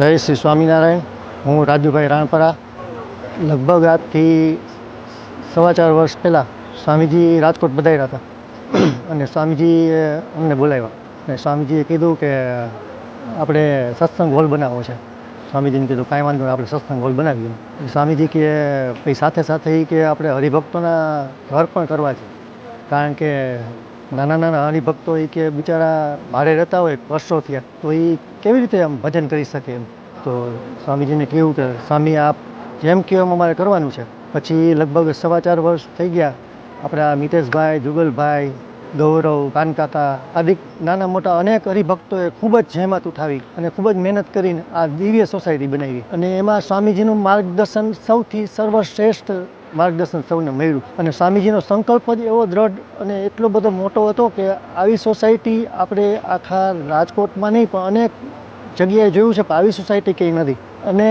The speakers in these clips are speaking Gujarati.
જય શ્રી સ્વામિનારાયણ. હું રાજુભાઈ રાણપરા. લગભગ આજથી 4.25 વર્ષ પહેલાં સ્વામીજી રાજકોટ પધાર્યા હતા અને સ્વામીજીએ અમને બોલાવ્યા અને સ્વામીજીએ કીધું કે આપણે સત્સંગ હોલ બનાવવો છે. સ્વામીજીને કીધું કાંઈ વાંધો નહીં, આપણે સત્સંગ હોલ બનાવીએ. સ્વામીજી કે પછી સાથે સાથે કે આપણે હરિભક્તોના ઘર પણ કરવા છે, કારણ કે નાના નાના હરિભક્તો કે બિચારા ભારે રહેતા હોય વર્ષોથી, તો એ કેવી રીતે આમ ભજન કરી શકે એમ. તો સ્વામીજીને કહ્યું કે સ્વામી આપ જેમ કહો એમ અમારે કરવાનું છે. પછી લગભગ 4.25 વર્ષ થઈ ગયા. આપણા મિતેશભાઈ, જુગલભાઈ, ગૌરવ, કાનકાકા આદિ નાના મોટા અનેક હરિભક્તોએ ખૂબ જ જહેમત ઉઠાવી અને ખૂબ જ મહેનત કરીને આ દિવ્ય સોસાયટી બનાવી. અને એમાં સ્વામીજીનું માર્ગદર્શન સૌથી સર્વશ્રેષ્ઠ માર્ગદર્શન સૌને મળ્યું. અને સ્વામીજીનો સંકલ્પ જ એવો દ્રઢ અને એટલો બધો મોટો હતો કે આવી સોસાયટી આપણે આખા રાજકોટમાં નહીં પણ અનેક જગ્યાએ જોયું છે, પણ આવી સોસાયટી ક્યાંય નથી. અને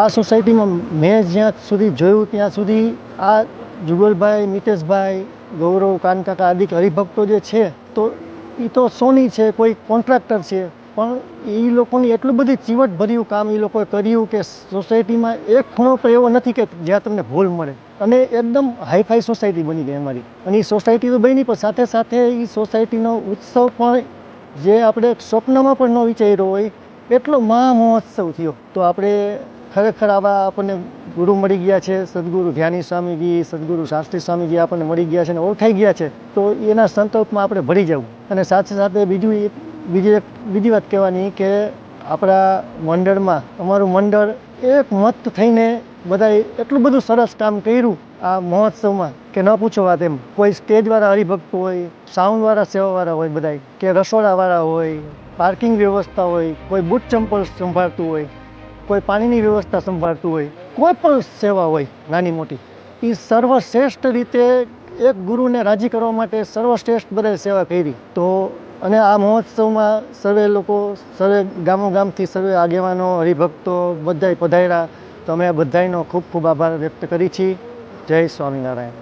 આ સોસાયટીમાં મેં જ્યાં સુધી જોયું ત્યાં સુધી આ જુગલભાઈ, મિતેશભાઈ, ગૌરવ, કાનકાકા આદિ હરિભક્તો જે છે, તો એ તો સોની છે, કોઈ કોન્ટ્રાક્ટર છે, પણ એ લોકોની એટલું બધી ચીવટભર્યું કામ એ લોકોએ કર્યું કે સોસાયટીમાં એક ખૂણો પણ એવો નથી કે જ્યાં તમને ભૂલ મળે. અને એકદમ હાઈફાઈ સોસાયટી બની ગઈ અમારી. અને એ સોસાયટી તો બની, પણ સાથે સાથે એ સોસાયટીનો ઉત્સવ પણ જે આપણે સ્વપ્નમાં પણ ન વિચાર્યો હોય એટલો મહા મહોત્સવ થયો. તો આપણે ખરેખર આવા આપણને ગુરુ મળી ગયા છે. સદગુરુ ધ્યાની સ્વામીજી, સદગુરુ શાસ્ત્રી સ્વામીજી આપણને મળી ગયા છે અને ઓળખાઈ ગયા છે. તો એના સંકલ્પમાં આપણે ભળી જવું. અને સાથે સાથે બીજી વાત કહેવાની કે આપણા મંડળમાં અમારું મંડળ એક મત થઈને બધાએ એટલું બધું સરસ કામ કર્યું આ મહોત્સવમાં કે ન પૂછો વાત એમ. કોઈ સ્ટેજવાળા હરિભક્ત હોય, સાઉન્ડવાળા સેવાવાળા હોય બધાય, કે રસોડાવાળા હોય, પાર્કિંગ વ્યવસ્થા હોય, કોઈ બૂટ ચંપલ સંભાળતું હોય, કોઈ પાણીની વ્યવસ્થા સંભાળતું હોય, કોઈ પણ સેવા હોય નાની મોટી, એ સર્વશ્રેષ્ઠ રીતે એક ગુરુને રાજી કરવા માટે સર્વશ્રેષ્ઠ બધાએ સેવા કરી. તો અને આ મહોત્સવમાં સર્વે ગામોગામથી સર્વે આગેવાનો, હરિભક્તો બધાય પધાર્યા. તો અમે બધાયનો ખૂબ ખૂબ આભાર વ્યક્ત કરી છીએ. જય સ્વામિનારાયણ.